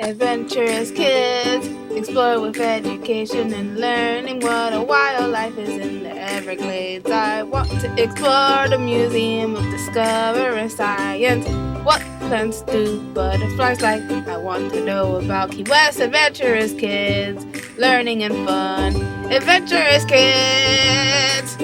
Adventurous kids explore with education and learning what a wildlife is in the Everglades. I want to explore the Museum of Discovering Science. What plants do butterflies like? I want to know about Key West. Adventurous kids, learning and fun. Adventurous kids!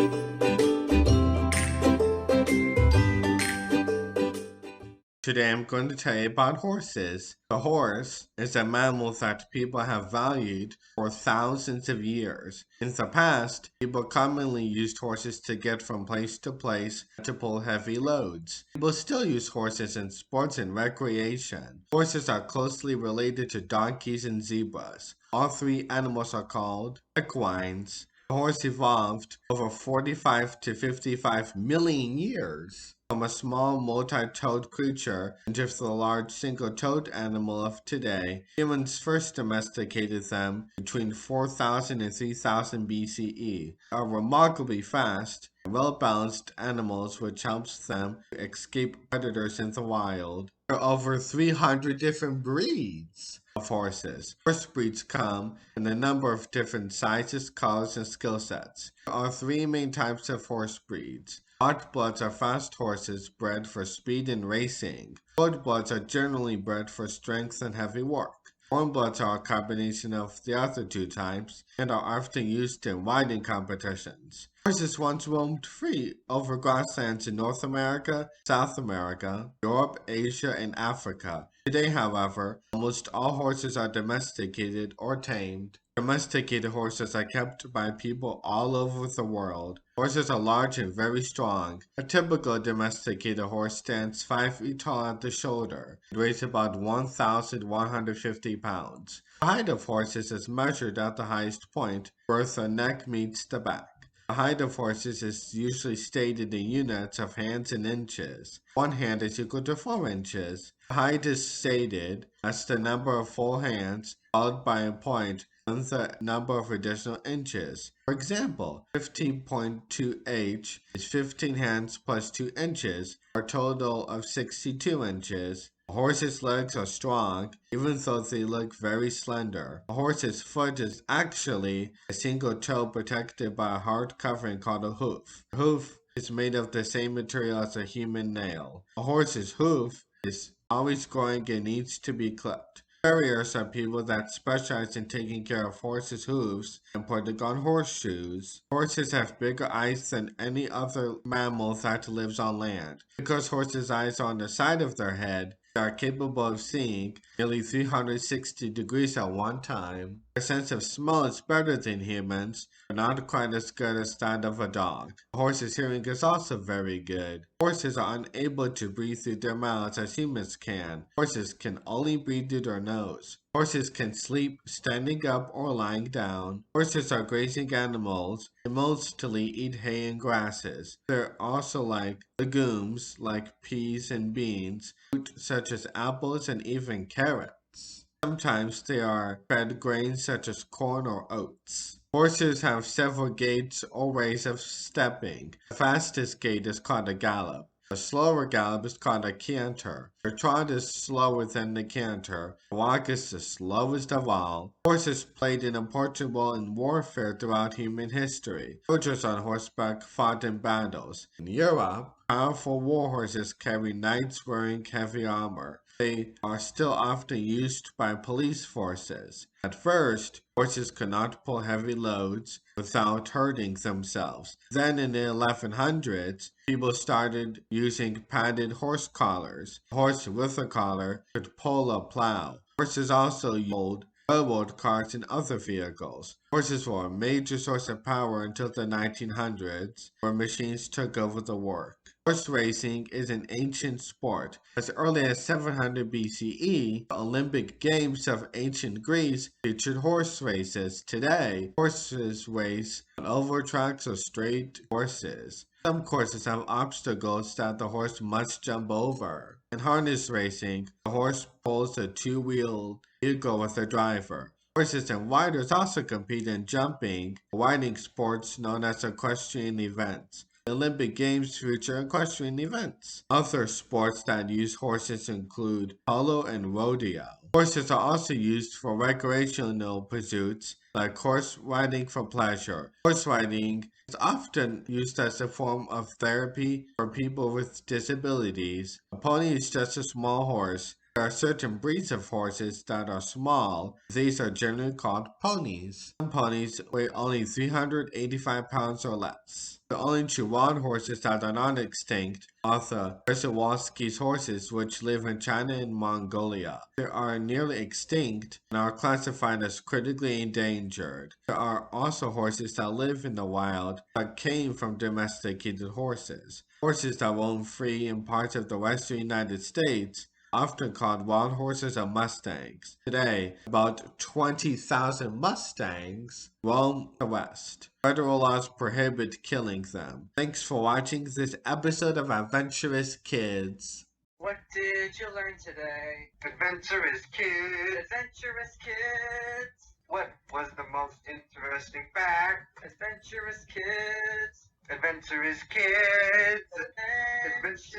Today I'm going to tell you about horses. The horse is a mammal that people have valued for thousands of years. In the past, people commonly used horses to get from place to place to pull heavy loads. People still use horses in sports and recreation. Horses are closely related to donkeys and zebras. All three animals are called equines. The horse evolved over 45 to 55 million years from a small multi-toed creature into the large single-toed animal of today. Humans first domesticated them between 4000 and 3000 BCE. They are remarkably fast and well-balanced animals, which helps them escape predators in the wild. There are over 300 different breeds of horses. Horse breeds come in a number of different sizes, colors, and skill sets. There are three main types of horse breeds. Hot bloods are fast horses bred for speed and racing. Cold bloods are generally bred for strength and heavy work. Warm bloods are a combination of the other two types and are often used in riding competitions. Horses once roamed free over grasslands in North America, South America, Europe, Asia, and Africa. Today, however, almost all horses are domesticated or tamed. Domesticated horses are kept by people all over the world. Horses are large and very strong. A typical domesticated horse stands 5 feet tall at the shoulder and weighs about 1,150 pounds. The height of horses is measured at the highest point, where the neck meets the back. The height of horses is usually stated in units of hands and inches. 1 hand is equal to 4 inches. The height is stated as the number of full hands, followed by a point, and the number of additional inches. For example, 15.2h is 15 hands plus 2 inches, or a total of 62 inches. A horse's legs are strong, even though they look very slender. A horse's foot is actually a single toe protected by a hard covering called a hoof. The hoof is made of the same material as a human nail. A horse's hoof is always growing and needs to be clipped. Farriers are people that specialize in taking care of horses' hooves and putting on horseshoes. Horses have bigger eyes than any other mammal that lives on land. Because horses' eyes are on the side of their head, they are capable of seeing nearly 360 degrees at one time. Their sense of smell is better than humans, but not quite as good as that of a dog. A horse's hearing is also very good. Horses are unable to breathe through their mouths as humans can. Horses can only breathe through their nose. Horses can sleep standing up or lying down. Horses are grazing animals and mostly eat hay and grasses. They're also like legumes like peas and beans, fruit such as apples and even carrots. Sometimes they are fed grains such as corn or oats. Horses have several gaits or ways of stepping. The fastest gait is called a gallop. A slower gallop is called a canter. The trot is slower than the canter. The walk is the slowest of all. Horses played an important role in warfare throughout human history. Soldiers on horseback fought in battles. In Europe, powerful war horses carry knights wearing heavy armor. They are still often used by police forces. At first, horses could not pull heavy loads without hurting themselves. Then in the 1100s, people started using padded horse collars. A horse with a collar could pull a plow. Horses also pulled railroad cars and other vehicles. Horses were a major source of power until the 1900s, where machines took over the work. Horse racing is an ancient sport. As early as 700 BCE, the Olympic Games of ancient Greece featured horse races. Today, horses race on oval tracks or straight courses. Some courses have obstacles that the horse must jump over. In harness racing, the horse pulls a two-wheeled vehicle with a driver. Horses and riders also compete in jumping, riding sports known as equestrian events. The Olympic Games feature equestrian events. Other sports that use horses include polo and rodeo. Horses are also used for recreational pursuits like horse riding for pleasure. Horse riding is often used as a form of therapy for people with disabilities. A pony is just a small horse. There are certain breeds of horses that are small. These are generally called ponies. Some ponies weigh only 385 pounds or less. The only two wild horses that are not extinct are the Przewalski's horses, which live in China and Mongolia. They are nearly extinct and are classified as critically endangered. There are also horses that live in the wild that came from domesticated horses. Horses that roam free in parts of the western United States, often called wild horses or mustangs. Today, about 20,000 mustangs roam the West. Federal laws prohibit killing them. Thanks for watching this episode of Adventurous Kids. What did you learn today? Adventurous Kids. Adventurous Kids. What was the most interesting fact? Adventurous Kids. Adventurous Kids. Adventurous